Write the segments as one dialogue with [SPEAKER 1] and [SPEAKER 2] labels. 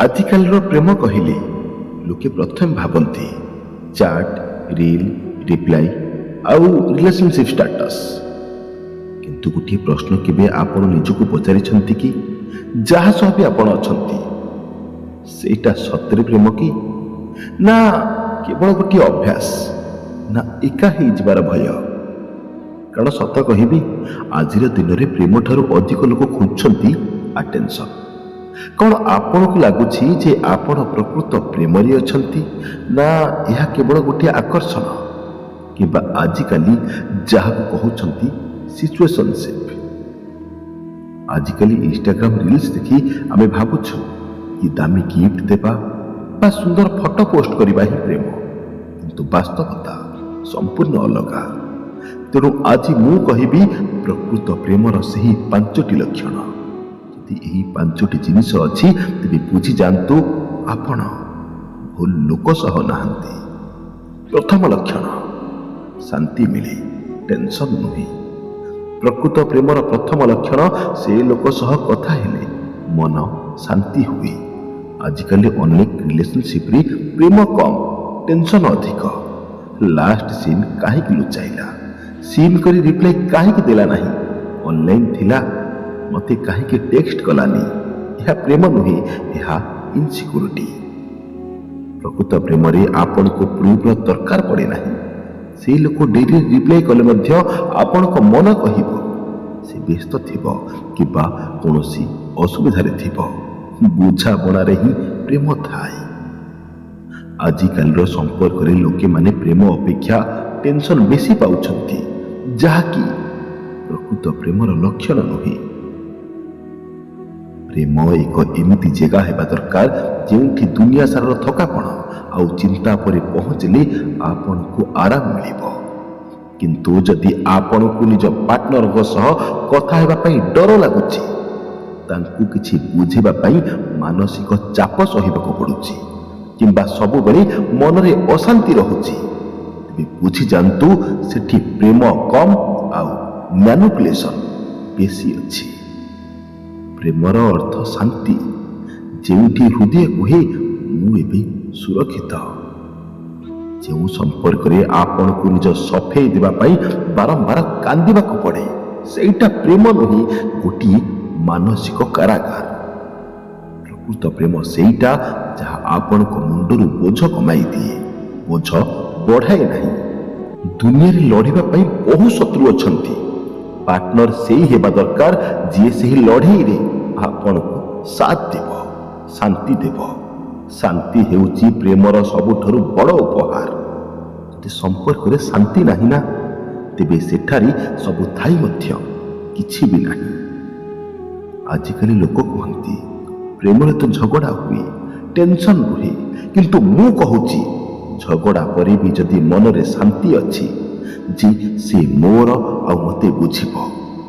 [SPEAKER 1] ଆଜିକାଲିର ପ୍ରେମ କହିଲେ ଲୋକେ ପ୍ରଥମେ ଭାବନ୍ତି ଚାଟ୍, ରିଲ୍, ରିପ୍ଲାଇ ଆଉ ରିଲେସନସିପ୍ ଷ୍ଟାଟସ୍। କିନ୍ତୁ ଗୋଟିଏ ପ୍ରଶ୍ନ କେବେ ଆପଣ ନିଜକୁ ପଚାରିଛନ୍ତି କି ଯାହା ସହ ବି ଆପଣ ଅଛନ୍ତି ସେଇଟା ସତରେ ପ୍ରେମ କି ନା କେବଳ ଗୋଟିଏ ଅଭ୍ୟାସ, ନା ଏକା ହେଇଯିବାର ଭୟ? କାରଣ ସତ କହିବି, ଆଜିର ଦିନରେ ପ୍ରେମ ଠାରୁ ଅଧିକ ଲୋକ ଖୋଜୁଛନ୍ତି ଆଟେନସନ୍। କ'ଣ ଆପଣଙ୍କୁ ଲାଗୁଛି ଯେ ଆପଣ ପ୍ରକୃତ ପ୍ରେମରେ ଅଛନ୍ତି, ନା ଏହା କେବଳ ଗୋଟିଏ ଆକର୍ଷଣ କିମ୍ବା ଆଜିକାଲି ଯାହାକୁ କହୁଛନ୍ତି ସିଚୁଏସନସିପ୍? ଆଜିକାଲି ଇନଷ୍ଟାଗ୍ରାମ ରିଲ୍ସ ଦେଖି ଆମେ ଭାବୁଛୁ କି ଦାମୀ ଗିଫ୍ଟ ଦେବା ବା ସୁନ୍ଦର ଫଟୋ ପୋଷ୍ଟ କରିବା ହିଁ ପ୍ରେମ, କିନ୍ତୁ ବାସ୍ତବତା ସମ୍ପୂର୍ଣ୍ଣ ଅଲଗା। ତେଣୁ ଆଜି ମୁଁ କହିବି ପ୍ରକୃତ ପ୍ରେମର ସେହି 5ଟି ଲକ୍ଷଣ। ଯଦି ଏହି 5ଟି ଜିନିଷ ଅଛି ତେବେ ବୁଝିଯାଆନ୍ତୁ ଆପଣ ଭୁଲ ଲୋକ ସହ ନାହାନ୍ତି। ପ୍ରଥମ ଲକ୍ଷଣ, ଶାନ୍ତି ମିଳେ, ଟେନସନ୍ ନୁହେଁ। ପ୍ରକୃତ ପ୍ରେମର ପ୍ରଥମ ଲକ୍ଷଣ, ସେ ଲୋକ ସହ କଥା ହେଲେ ମନ ଶାନ୍ତି ହୁଏ। ଆଜିକାଲି ଅନେକ ରିଲେସନସିପ୍ରେ ପ୍ରେମ କମ୍, ଟେନସନ୍ ଅଧିକ। ଲାଷ୍ଟ ସିନ୍ କାହିଁକି ଲୁଚାଇଲା, ସିନ୍ କରି ରିପ୍ଲାଇ କାହିଁକି ଦେଲା ନାହିଁ, ଅନଲାଇନ୍ ଥିଲା ମୋତେ କାହିଁକି ଟେକ୍ସଟ କଲାନି? ଏହା ପ୍ରେମ ନୁହେଁ, ଏହା ଇନସିକ୍ୟୁରିଟି। ପ୍ରକୃତ ପ୍ରେମରେ ଆପଣଙ୍କୁ ପ୍ରୁଫ୍ର ଦରକାର ପଡ଼େ ନାହିଁ। ସେହି ଲୋକ ଡେରିରେ ରିପ୍ଲାଇ କଲେ ମଧ୍ୟ ଆପଣଙ୍କ ମନ କହିବ ସେ ବ୍ୟସ୍ତ ଥିବ କିମ୍ବା କୌଣସି ଅସୁବିଧାରେ ଥିବ। ବୁଝାମଣାରେ ହିଁ ପ୍ରେମ ଥାଏ। ଆଜିକାଲିର ସମ୍ପର୍କରେ ଲୋକେମାନେ ପ୍ରେମ ଅପେକ୍ଷା ଟେନସନ୍ ବେଶୀ ପାଉଛନ୍ତି, ଯାହାକି ପ୍ରକୃତ ପ୍ରେମର ଲକ୍ଷଣ ନୁହେଁ। ପ୍ରେମ ଏକ ଏମିତି ଜାଗା ହେବା ଦରକାର ଯେଉଁଠି ଦୁନିଆ ସାରାର ଥକାପଣ ଆଉ ଚିନ୍ତା ପରେ ପହଞ୍ଚିଲେ ଆପଣଙ୍କୁ ଆରାମ ମିଳିବ। କିନ୍ତୁ ଯଦି ଆପଣଙ୍କୁ ନିଜ ପାର୍ଟନରଙ୍କ ସହ କଥା ହେବା ପାଇଁ ଡର ଲାଗୁଛି, ତାଙ୍କୁ କିଛି ବୁଝିବା ପାଇଁ ମାନସିକ ଚାପ ସହିବାକୁ ପଡ଼ୁଛି କିମ୍ବା ସବୁବେଳେ ମନରେ ଅଶାନ୍ତି ରହୁଛି, ତେବେ ବୁଝିଯାଆନ୍ତୁ ସେଠି ପ୍ରେମ କମ୍ ଆଉ ମ୍ୟାନିପୁଲେସନ୍ ବେଶୀ ଅଛି। ପ୍ରେମର ଅର୍ଥ ଶାନ୍ତି, ଯେଉଁଠି ହୃଦୟ କୁହେ ମୁଁ ଏବେ ସୁରକ୍ଷିତ। ଯେଉଁ ସମ୍ପର୍କରେ ଆପଣଙ୍କୁ ନିଜ ସଫେଇ ଦେବା ପାଇଁ ବାରମ୍ବାର କାନ୍ଦିବାକୁ ପଡ଼େ, ସେଇଟା ପ୍ରେମ ନୁହେଁ, ଗୋଟିଏ ମାନସିକ କାରାଗାର। ପ୍ରକୃତ ପ୍ରେମ ସେଇଟା ଯାହା ଆପଣଙ୍କ ମୁଣ୍ଡରୁ ବୋଝ କମାଇ ଦିଏ, ବୋଝ ବଢ଼ାଏ ନାହିଁ। ଦୁନିଆରେ ଲଢ଼ିବା ପାଇଁ ବହୁ ଶତ୍ରୁ ଅଛନ୍ତି। ପାର୍ଟନର ସେଇ ହେବା ଦରକାର ଯିଏ ସେହି ଲଢ଼େଇରେ ଆପଣଙ୍କୁ ସାଥ ଦେବ, ଶାନ୍ତି ଦେବ। ଶାନ୍ତି ହେଉଛି ପ୍ରେମର ସବୁଠାରୁ ବଡ଼ ଉପହାର। ଯଦି ସମ୍ପର୍କରେ ଶାନ୍ତି ନାହିଁ ନା, ତେବେ ସେଠାରେ ସବୁ ଥାଇ ମଧ୍ୟ କିଛି ବି ନାହିଁ। ଆଜିକାଲି ଲୋକ କୁହନ୍ତି ପ୍ରେମରେ ତ ଝଗଡ଼ା ହୁଏ, ଟେନସନ୍ ରୁହେ, କିନ୍ତୁ ମୁଁ କହୁଛି ଝଗଡ଼ା ପରେ ବି ଯଦି ମନରେ ଶାନ୍ତି ଅଛି, ଯେ ସେ ମୋର ଆଉ ମୋତେ ବୁଝିବ,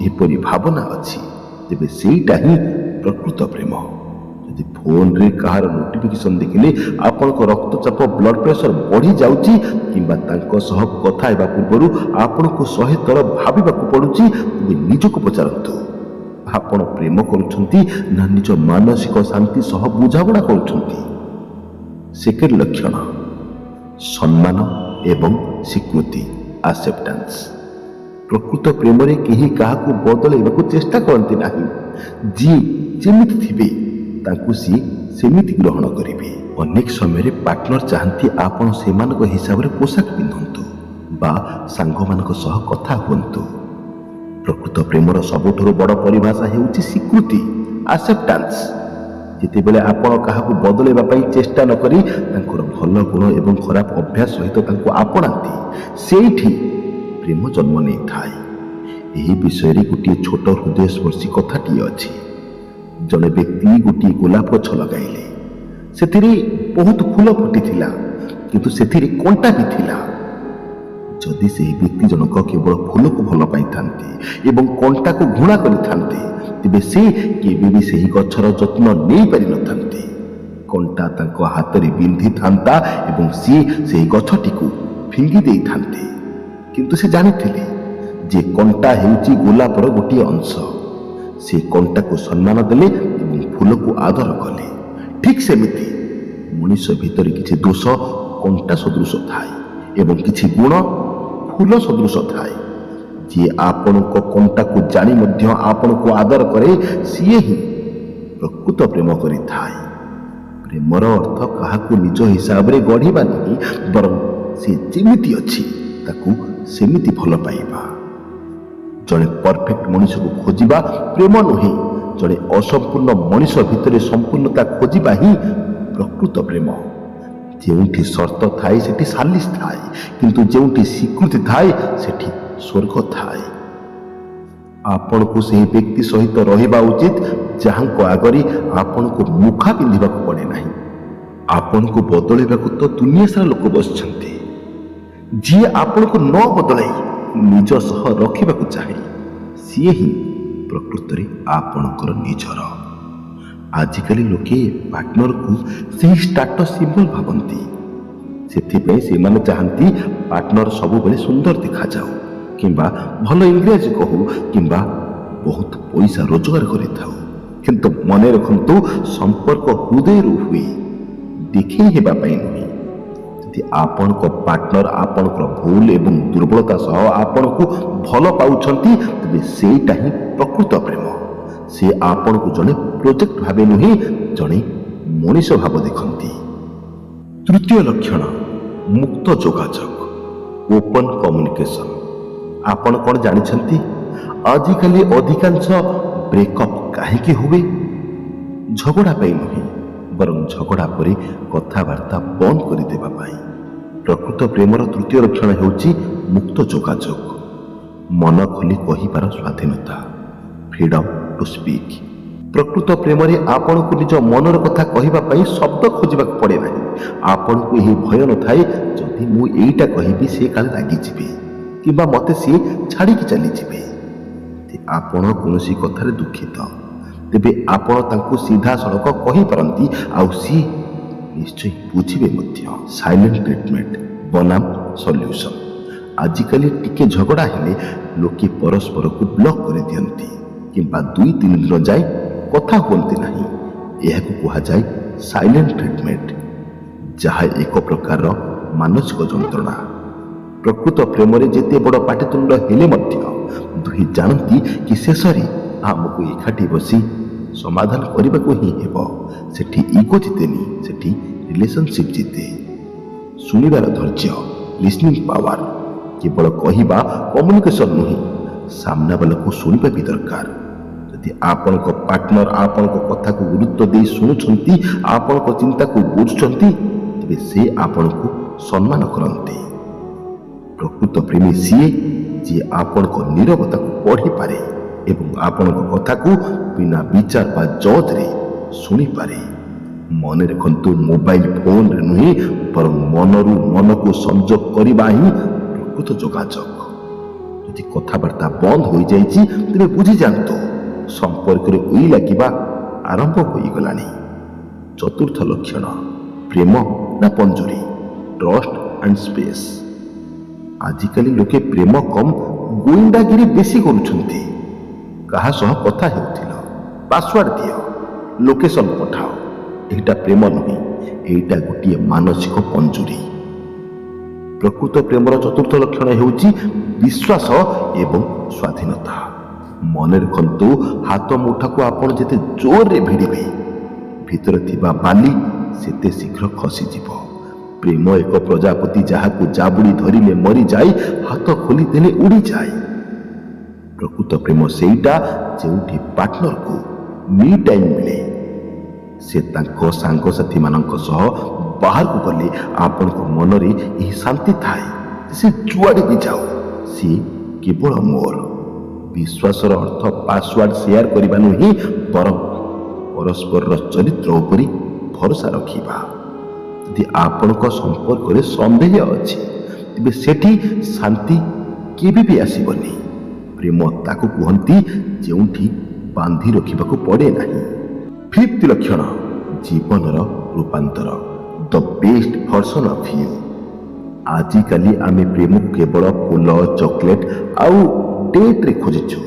[SPEAKER 1] ଏପରି ଭାବନା ଅଛି, ତେବେ ସେଇଟା ହିଁ ପ୍ରକୃତ ପ୍ରେମ। ଯଦି ଫୋନରେ କାହାର ନୋଟିଫିକେସନ୍ ଦେଖିଲେ ଆପଣଙ୍କ ରକ୍ତଚାପ, ବ୍ଲଡ୍ ପ୍ରେସର ବଢ଼ି ଯାଉଛି କିମ୍ବା ତାଙ୍କ ସହ କଥା ହେବା ପୂର୍ବରୁ ଆପଣଙ୍କୁ 100 ଥର ଭାବିବାକୁ ପଡ଼ୁଛି, ତେବେ ନିଜକୁ ପଚାରନ୍ତୁ ଆପଣ ପ୍ରେମ କରୁଛନ୍ତି ନା ନିଜ ମାନସିକ ଶାନ୍ତି ସହ ବୁଝାମଣା କରୁଛନ୍ତି। ସେକେଣ୍ଡ ଲକ୍ଷଣ, ସମ୍ମାନ ଏବଂ ସ୍ୱୀକୃତି, ଆକ୍ସେପ୍ଟାନ୍ସ। ପ୍ରକୃତ ପ୍ରେମରେ କେହି କାହାକୁ ବଦଳାଇବାକୁ ଚେଷ୍ଟା କରନ୍ତି ନାହିଁ। ଯିଏ ଯେମିତି ଥିବେ ତାଙ୍କୁ ସିଏ ସେମିତି ଗ୍ରହଣ କରିବେ। ଅନେକ ସମୟରେ ପାର୍ଟନର ଚାହାନ୍ତି ଆପଣ ସେମାନଙ୍କ ହିସାବରେ ପୋଷାକ ପିନ୍ଧନ୍ତୁ ବା ସାଙ୍ଗମାନଙ୍କ ସହ କଥା ହୁଅନ୍ତୁ। ପ୍ରକୃତ ପ୍ରେମର ସବୁଠାରୁ ବଡ଼ ପରିଭାଷା ହେଉଛି ସ୍ୱୀକୃତି, ଆକ୍ସେପ୍ଟାନ୍ସ। ଯେତେବେଳେ ଆପଣ କାହାକୁ ବଦଳାଇବା ପାଇଁ ଚେଷ୍ଟା ନ କରି ତାଙ୍କର ଭଲ ଗୁଣ ଏବଂ ଖରାପ ଅଭ୍ୟାସ ସହିତ ତାଙ୍କୁ ଆପଣାନ୍ତି, ସେଇଠି ପ୍ରେମ ଜନ୍ମ ନେଇଥାଏ। ଏହି ବିଷୟରେ ଗୋଟିଏ ଛୋଟ ହୃଦୟସ୍ପର୍ଶୀ କଥାଟିଏ ଅଛି। ଜଣେ ବ୍ୟକ୍ତି ଗୋଟିଏ ଗୋଲାପ ଗଛ ଲଗାଇଲେ। ସେଥିରେ ବହୁତ ଫୁଲ ଫୁଟିଥିଲା, କିନ୍ତୁ ସେଥିରେ କଣ୍ଟା ବି ଥିଲା। ଯଦି ସେହି ବ୍ୟକ୍ତି ଜଣକ କେବଳ ଫୁଲକୁ ଭଲ ପାଇଥାନ୍ତି ଏବଂ କଣ୍ଟାକୁ ଘୃଣା କରିଥାନ୍ତି, ତେବେ ସେ କେବେ ବି ସେହି ଗଛର ଯତ୍ନ ନେଇପାରିନଥାନ୍ତି। କଣ୍ଟା ତାଙ୍କ ହାତରେ ବିନ୍ଧିଥାନ୍ତା ଏବଂ ସିଏ ସେହି ଗଛଟିକୁ ଫିଙ୍ଗି ଦେଇଥାନ୍ତେ। କିନ୍ତୁ ସେ ଜାଣିଥିଲେ ଯେ କଣ୍ଟା ହେଉଛି ଗୋଲାପର ଗୋଟିଏ ଅଂଶ। ସେ କଣ୍ଟାକୁ ସମ୍ମାନ ଦେଲେ ଏବଂ ଫୁଲକୁ ଆଦର କଲେ। ଠିକ୍ ସେମିତି ମଣିଷ ଭିତରେ କିଛି ଦୋଷ କଣ୍ଟା ସଦୃଶ ଥାଏ ଏବଂ କିଛି ଗୁଣ ଫୁଲ ସଦୃଶ ଥାଏ। ଯିଏ ଆପଣଙ୍କ କଣ୍ଟାକୁ ଜାଣି ମଧ୍ୟ ଆପଣଙ୍କୁ ଆଦର କରେ ସିଏ ହିଁ ପ୍ରକୃତ ପ୍ରେମ କରିଥାଏ। ପ୍ରେମର ଅର୍ଥ କାହାକୁ ନିଜ ହିସାବରେ ଗଢ଼ିବା ନୁହେଁ, ବରଂ ସେ ଯେମିତି ଅଛି ତାକୁ ସେମିତି ଭଲ ପାଇବା। ଜଣେ ପରଫେକ୍ଟ ମଣିଷକୁ ଖୋଜିବା ପ୍ରେମ ନୁହେଁ, ଜଣେ ଅସମ୍ପୂର୍ଣ୍ଣ ମଣିଷ ଭିତରେ ସମ୍ପୂର୍ଣ୍ଣତା ଖୋଜିବା ହିଁ ପ୍ରକୃତ ପ୍ରେମ। ଯେଉଁଠି ସର୍ତ୍ତ ଥାଏ ସେଠି ସାଲିସ ଥାଏ, କିନ୍ତୁ ଯେଉଁଠି ସ୍ୱୀକୃତି ଥାଏ ସେଠି ସ୍ୱର୍ଗ ଥାଏ। ଆପଣଙ୍କୁ ସେହି ବ୍ୟକ୍ତି ସହିତ ରହିବା ଉଚିତ ଯାହାଙ୍କ ଆଗରେ ଆପଣଙ୍କୁ ମୁଖା ପିନ୍ଧିବାକୁ ପଡ଼େ ନାହିଁ। ଆପଣଙ୍କୁ ବଦଳାଇବାକୁ ତ ଦୁନିଆ ସାରା ଲୋକ ବସିଛନ୍ତି। ଯିଏ ଆପଣଙ୍କୁ ନ ବଦଳାଇ ନିଜ ସହ ରଖିବାକୁ ଚାହେଁ ସିଏ ହିଁ ପ୍ରକୃତରେ ଆପଣଙ୍କର ନିଜର। ଆଜିକାଲି ଲୋକେ ପାର୍ଟନରକୁ ସେହି ଷ୍ଟାଟସ୍ ସିମ୍ବଲ ଭାବନ୍ତି। ସେଥିପାଇଁ ସେମାନେ ଚାହାନ୍ତି ପାର୍ଟନର ସବୁବେଳେ ସୁନ୍ଦର ଦେଖାଯାଉ, କିମ୍ବା ଭଲ ଇଂରାଜୀ କହୁ, କିମ୍ବା ବହୁତ ପଇସା ରୋଜଗାର କରିଥାଉ। କିନ୍ତୁ ମନେ ରଖନ୍ତୁ, ସମ୍ପର୍କ ହୃଦୟରୁ ହୁଏ, ଦେଖେଇ ହେବା ପାଇଁ ନୁହେଁ। ଯଦି ଆପଣଙ୍କ ପାର୍ଟନର ଆପଣଙ୍କର ଭୁଲ ଏବଂ ଦୁର୍ବଳତା ସହ ଆପଣଙ୍କୁ ଭଲ ପାଉଛନ୍ତି, ତେବେ ସେଇଟା ହିଁ ପ୍ରକୃତ ପ୍ରେମ। ସେ ଆପଣଙ୍କୁ ଜଣେ ପ୍ରୋଜେକ୍ଟ ଭାବେ ନୁହେଁ, ଜଣେ ମଣିଷ ଭାବ ଦେଖନ୍ତି। ତୃତୀୟ ଲକ୍ଷଣ, ମୁକ୍ତ ଯୋଗାଯୋଗ, ଓପନ୍ କମ୍ୟୁନିକେସନ। ଆପଣ କ'ଣ ଜାଣିଛନ୍ତି ଆଜିକାଲି ଅଧିକାଂଶ ବ୍ରେକଅପ୍ କାହିଁକି ହୁଏ? ଝଗଡ଼ା ପାଇଁ ନୁହେଁ, ବରଂ ଝଗଡ଼ା ପରେ କଥାବାର୍ତ୍ତା ବନ୍ଦ କରିଦେବା ପାଇଁ। ପ୍ରକୃତ ପ୍ରେମର ତୃତୀୟ ଲକ୍ଷଣ ହେଉଛି ମୁକ୍ତ ଯୋଗାଯୋଗ, ମନ ଖୋଲି କହିବାର ସ୍ୱାଧୀନତା, ଫ୍ରିଡମ୍ ଟୁ ସ୍ପିକ୍। ପ୍ରକୃତ ପ୍ରେମରେ ଆପଣଙ୍କୁ ନିଜ ମନର କଥା କହିବା ପାଇଁ ଶବ୍ଦ ଖୋଜିବାକୁ ପଡ଼େ ନାହିଁ। ଆପଣଙ୍କୁ ଏହି ଭୟ ନଥାଏ, ଯଦି ମୁଁ ଏଇଟା କହିବି ସେ କାଳେ ରାଗିଯିବେ, କିମ୍ବା ମୋତେ ସିଏ ଛାଡ଼ିକି ଚାଲିଯିବେ। ଯଦି ଆପଣ କୌଣସି କଥାରେ ଦୁଃଖିତ, ତେବେ ଆପଣ ତାଙ୍କୁ ସିଧାସଳଖ କହିପାରନ୍ତି, ଆଉ ସିଏ ନିଶ୍ଚୟ ବୁଝିବେ ମଧ୍ୟ। ସାଇଲେଣ୍ଟ ଟ୍ରିଟମେଣ୍ଟ ବନାମ ସଲ୍ୟୁସନ୍। ଆଜିକାଲି ଟିକେ ଝଗଡ଼ା ହେଲେ ଲୋକେ ପରସ୍ପରକୁ ବ୍ଲକ୍ କରିଦିଅନ୍ତି, କିମ୍ବା 2-3 ଦିନ ଯାଏ କଥା ହୁଅନ୍ତି ନାହିଁ। ଏହାକୁ କୁହାଯାଏ ସାଇଲେଣ୍ଟ ଟ୍ରିଟମେଣ୍ଟ, ଯାହା ଏକ ପ୍ରକାରର ମାନସିକ ଯନ୍ତ୍ରଣା। ପ୍ରକୃତ ପ୍ରେମରେ ଯେତେ ବଡ଼ ପାଟିତୁଣ୍ଡ ହେଲେ ମଧ୍ୟ ଦୁହେଁ ଜାଣନ୍ତି କି ଶେଷରେ ଆମକୁ ଏକାଠି ବସି ସମାଧାନ କରିବାକୁ ହିଁ ହେବ। ସେଠି ଇଗୋ ଜିତେନି, ସେଠି ରିଲେସନସିପ୍ ଜିତେ। ଶୁଣିବାର ଧୈର୍ଯ୍ୟ, ଲିସନିଂ ପାୱାର। କେବଳ କହିବା କମ୍ୟୁନିକେସନ ନୁହେଁ, ସାମ୍ନାବାଲାକୁ ଶୁଣିବା ବି ଦରକାର। ଯଦି ଆପଣଙ୍କ ପାର୍ଟନର ଆପଣଙ୍କ କଥାକୁ ଗୁରୁତ୍ୱ ଦେଇ ଶୁଣୁଛନ୍ତି, ଆପଣଙ୍କ ଚିନ୍ତାକୁ ବୁଝୁଛନ୍ତି, ତେବେ ସେ ଆପଣଙ୍କୁ ସମ୍ମାନ କରନ୍ତି। ପ୍ରକୃତ ପ୍ରେମୀ ସିଏ ଯିଏ ଆପଣଙ୍କ ନୀରବତାକୁ ପଢ଼ିପାରେ ଏବଂ ଆପଣଙ୍କ କଥାକୁ ବିନା ବିଚାର ବା ଜଜ୍ରେ ଶୁଣିପାରେ। ମନେ ରଖନ୍ତୁ, ମୋବାଇଲ ଫୋନରେ ନୁହେଁ, ବରଂ ମନରୁ ମନକୁ ସଂଯୋଗ କରିବା ହିଁ ପ୍ରକୃତ ଯୋଗାଯୋଗ। ଯଦି କଥାବାର୍ତ୍ତା ବନ୍ଦ ହୋଇଯାଇଛି, ତେବେ ବୁଝିଯାଆନ୍ତୁ ସମ୍ପର୍କରେ ଉଇ ଲାଗିବା ଆରମ୍ଭ ହୋଇଗଲାଣି। ଚତୁର୍ଥ ଲକ୍ଷଣ, ପ୍ରେମ ନା ପଞ୍ଜୁରୀ, ଟ୍ରଷ୍ଟ ଆଣ୍ଡ ସ୍ପେସ୍। ଆଜିକାଲି ଲୋକେ ପ୍ରେମ କମ୍ ଗୁଇନ୍ଦାଗିରି ବେଶୀ କରୁଛନ୍ତି। କାହା ସହ କଥା ହେଉଥିଲ, ପାସୱାର୍ଡ ଦିଅ, ଲୋକେସନ ପଠାଅ। ଏଇଟା ପ୍ରେମ ନୁହେଁ, ଏଇଟା ଗୋଟିଏ ମାନସିକ ପଞ୍ଜୁରୀ। ପ୍ରକୃତ ପ୍ରେମର ଚତୁର୍ଥ ଲକ୍ଷଣ ହେଉଛି ବିଶ୍ୱାସ ଏବଂ ସ୍ୱାଧୀନତା। ମନେ ରଖନ୍ତୁ, ହାତ ମୁଠାକୁ ଆପଣ ଯେତେ ଜୋରରେ ଭିଡ଼ିବେ, ଭିତରେ ଥିବା ବାଲି ସେତେ ଶୀଘ୍ର ଖସିଯିବ। ପ୍ରେମ ଏକ ପ୍ରଜାପତି ଯାହାକୁ ଜାବୁଡ଼ି ଧରିଲେ ମରିଯାଏ, ହାତ ଖୋଲିଦେଲେ ଉଡ଼ିଯାଏ। ପ୍ରକୃତ ପ୍ରେମ ସେଇଟା ଯେଉଁଠି ପାର୍ଟନରକୁ ମି ଟାଇମ୍ ମିଳେ। ସେ ତାଙ୍କ ସାଙ୍ଗସାଥିମାନଙ୍କ ସହ ବାହାରକୁ ଗଲେ ଆପଣଙ୍କ ମନରେ ଏହି ଶାନ୍ତି ଥାଏ, ସେ ଯୁଆଡ଼େ ବି ଯାଉ ସିଏ କେବଳ ମୋର। ବିଶ୍ୱାସର ଅର୍ଥ ପାସୱାର୍ଡ ସେୟାର କରିବା ନୁହେଁ, ବରଂ ପରସ୍ପରର ଚରିତ୍ର ଉପରେ ଭରସା ରଖିବା। ଯଦି ଆପଣଙ୍କ ସମ୍ପର୍କରେ ସନ୍ଦେହ ଅଛି, ତେବେ ସେଠି ଶାନ୍ତି କେବେ ବି ଆସିବନି। ପ୍ରେମ ତାକୁ କୁହନ୍ତି ଯେଉଁଠି ବାନ୍ଧି ରଖିବାକୁ ପଡ଼େ ନାହିଁ। ଫିଫ୍ଥ ଲକ୍ଷଣ, ଜୀବନର ରୂପାନ୍ତର, the best version of you. ଆଜିକାଲି ଆମେ ପ୍ରେମକୁ କେବଳ ଫୁଲ, ଚକୋଲେଟ ଆଉ ଡେଟ୍ରେ ଖୋଜିଛୁ,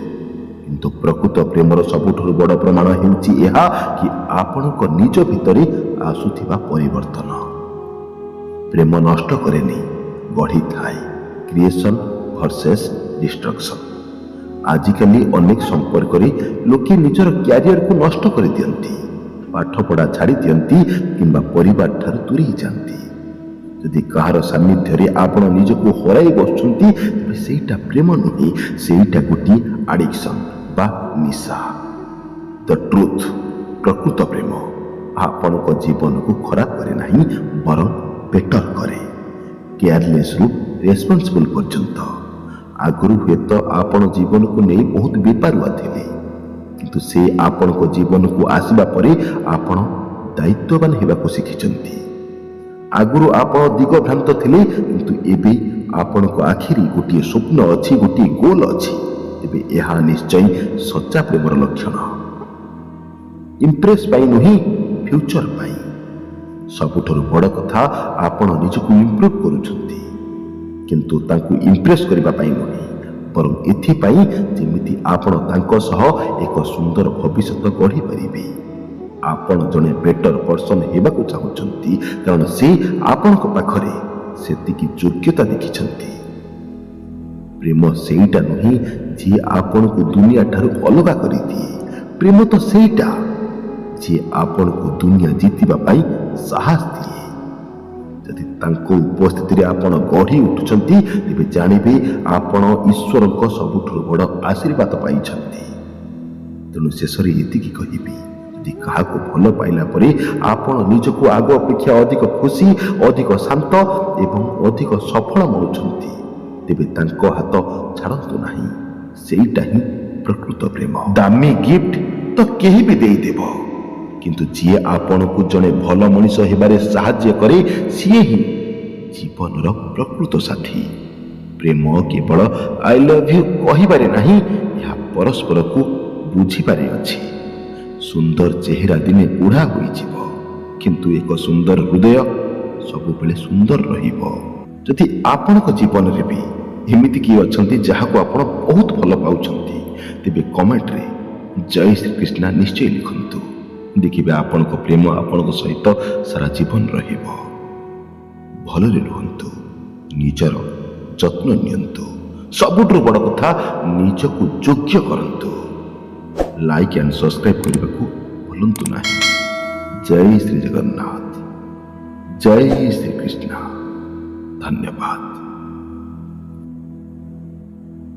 [SPEAKER 1] କିନ୍ତୁ ପ୍ରକୃତ ପ୍ରେମର ସବୁଠାରୁ ବଡ଼ ପ୍ରମାଣ ହେଉଛି ଏହା କି ଆପଣଙ୍କ ନିଜ ଭିତରେ ଆସୁଥିବା ପରିବର୍ତ୍ତନ। ପ୍ରେମ ନଷ୍ଟ କରେନି, ଗଢ଼ିଥାଏ। Creation versus ଡିଷ୍ଟ୍ରକ୍ସନ୍। ଆଜିକାଲି ଅନେକ ସମ୍ପର୍କରେ ଲୋକେ ନିଜର କ୍ୟାରିୟରକୁ ନଷ୍ଟ କରିଦିଅନ୍ତି, ପାଠପଢ଼ା ଛାଡ଼ି ଦିଅନ୍ତି କିମ୍ବା ପରିବାର ଠାରୁ ଦୂରେଇ ଯାଆନ୍ତି। ଯଦି କାହାର ସାନ୍ନିଧ୍ୟରେ ଆପଣ ନିଜକୁ ହରାଇ ବସୁଛନ୍ତି, ତେବେ ସେଇଟା ପ୍ରେମ ନୁହେଁ, ସେଇଟା ଗୋଟିଏ ଆଡିକ୍ସନ୍ ବା ନିଶା। ଦ ଟ୍ରୁଥ୍, ପ୍ରକୃତ ପ୍ରେମ ଆପଣଙ୍କ ଜୀବନକୁ ଖରାପ କରେ ନାହିଁ, ବରଂ ବେଟର କରେ। କେୟାରଲେସ୍ରୁ ରେସ୍ପନ୍ସିବୁଲ୍ ପର୍ଯ୍ୟନ୍ତ। ଆଗରୁ ହୁଏତ ଆପଣ ଜୀବନକୁ ନେଇ ବହୁତ ବେପାରୁଆ ଥିଲେ, କିନ୍ତୁ ସେ ଆପଣଙ୍କ ଜୀବନକୁ ଆସିବା ପରେ ଆପଣ ଦାୟିତ୍ୱବାନ ହେବାକୁ ଶିଖିଛନ୍ତି। ଆଗରୁ ଆପଣ ଦିଗଭ୍ରାନ୍ତ ଥିଲେ, କିନ୍ତୁ ଏବେ ଆପଣଙ୍କ ଆଖିରେ ଗୋଟିଏ ସ୍ୱପ୍ନ ଅଛି, ଗୋଟିଏ ଗୋଲ ଅଛି। ତେବେ ଏହା ନିଶ୍ଚୟ ସଚ୍ଚା ପ୍ରେମର ଲକ୍ଷଣ। ଇମ୍ପ୍ରେସ୍ ପାଇଁ ନୁହେଁ, ଫ୍ୟୁଚର ପାଇଁ। ସବୁଠାରୁ ବଡ଼ କଥା, ଆପଣ ନିଜକୁ ଇମ୍ପ୍ରୁଭ୍ କରୁଛନ୍ତି, କିନ୍ତୁ ତାଙ୍କୁ ଇମ୍ପ୍ରେସ୍ କରିବା ପାଇଁ ନୁହେଁ, ବରଂ ଏଥିପାଇଁ ଯେମିତି ଆପଣ ତାଙ୍କ ସହ ଏକ ସୁନ୍ଦର ଭବିଷ୍ୟତ ଗଢ଼ିପାରିବେ। ଆପଣ ଜଣେ ବେଟର ପର୍ସନ ହେବାକୁ ଚାହୁଁଛନ୍ତି, କାରଣ ସେ ଆପଣଙ୍କ ପାଖରେ ସେତିକି ଯୋଗ୍ୟତା ଦେଖିଛନ୍ତି। ପ୍ରେମ ସେଇଟା ନୁହେଁ ଯିଏ ଆପଣଙ୍କୁ ଦୁନିଆ ଠାରୁ ଅଲଗା କରିଦିଏ। ପ୍ରେମ ତ ସେଇଟା ଯିଏ ଆପଣଙ୍କୁ ଦୁନିଆ ଜିତିବା ପାଇଁ ସାହସ ଦିଏ। ଯଦି ତାଙ୍କ ଉପସ୍ଥିତିରେ ଆପଣ ଗଢ଼ି ଉଠୁଛନ୍ତି, ତେବେ ଜାଣିବେ ଆପଣ ଈଶ୍ୱରଙ୍କ ସବୁଠାରୁ ବଡ଼ ଆଶୀର୍ବାଦ ପାଇଛନ୍ତି। ତେଣୁ ଶେଷରେ ଏତିକି କହିବି, ଯଦି କାହାକୁ ଭଲ ପାଇଲା ପରେ ଆପଣ ନିଜକୁ ଆଗ ଅପେକ୍ଷା ଅଧିକ ଖୁସି, ଅଧିକ ଶାନ୍ତ ଏବଂ ଅଧିକ ସଫଳ ମଣୁଛନ୍ତି, ତେବେ ତାଙ୍କ ହାତ ଛାଡ଼ନ୍ତୁ ନାହିଁ। ସେଇଟା ହିଁ ପ୍ରକୃତ ପ୍ରେମ। ଦାମୀ ଗିଫ୍ଟ ତ କେହି ବି ଦେଇଦେବ, କିନ୍ତୁ ଯିଏ ଆପଣଙ୍କୁ ଜଣେ ଭଲ ମଣିଷ ହେବାରେ ସାହାଯ୍ୟ କରେ, ସିଏ ହିଁ ଜୀବନର ପ୍ରକୃତ ସାଥୀ। ପ୍ରେମ କେବଳ ଆଇ ଲଭ୍ ୟୁ କହିବାରେ ନାହିଁ, ଏହା ପରସ୍ପରକୁ ବୁଝିବାରେ ଅଛି। ସୁନ୍ଦର ଚେହେରା ଦିନେ ବୁଢ଼ା ହୋଇଯିବ, କିନ୍ତୁ ଏକ ସୁନ୍ଦର ହୃଦୟ ସବୁବେଳେ ସୁନ୍ଦର ରହିବ। ଯଦି ଆପଣଙ୍କ ଜୀବନରେ ବି ଏମିତି କିଏ ଅଛନ୍ତି ଯାହାକୁ ଆପଣ ବହୁତ ଭଲ ପାଉଛନ୍ତି, ତେବେ କମେଣ୍ଟରେ ଜୟ ଶ୍ରୀକୃଷ୍ଣ ନିଶ୍ଚୟ ଲିଖନ୍ତୁ। ଦେଖିବେ ଆପଣଙ୍କ ପ୍ରେମ ଆପଣଙ୍କ ସହିତ ସାରା ଜୀବନ ରହିବ। ଭଲରେ ରୁହନ୍ତୁ, ନିଜର ଯତ୍ନ ନିଅନ୍ତୁ, ସବୁଠାରୁ ବଡ଼ କଥା ନିଜକୁ ଯୋଗ୍ୟ କରନ୍ତୁ। ଲାଇକ୍ ଆଣ୍ଡ ସବସ୍କ୍ରାଇବ୍ କରିବାକୁ ଭୁଲନ୍ତୁ ନାହିଁ। ଜୟ ଶ୍ରୀ ଜଗନ୍ନାଥ, ଜୟ ଶ୍ରୀକୃଷ୍ଣ। ଧନ୍ୟବାଦ।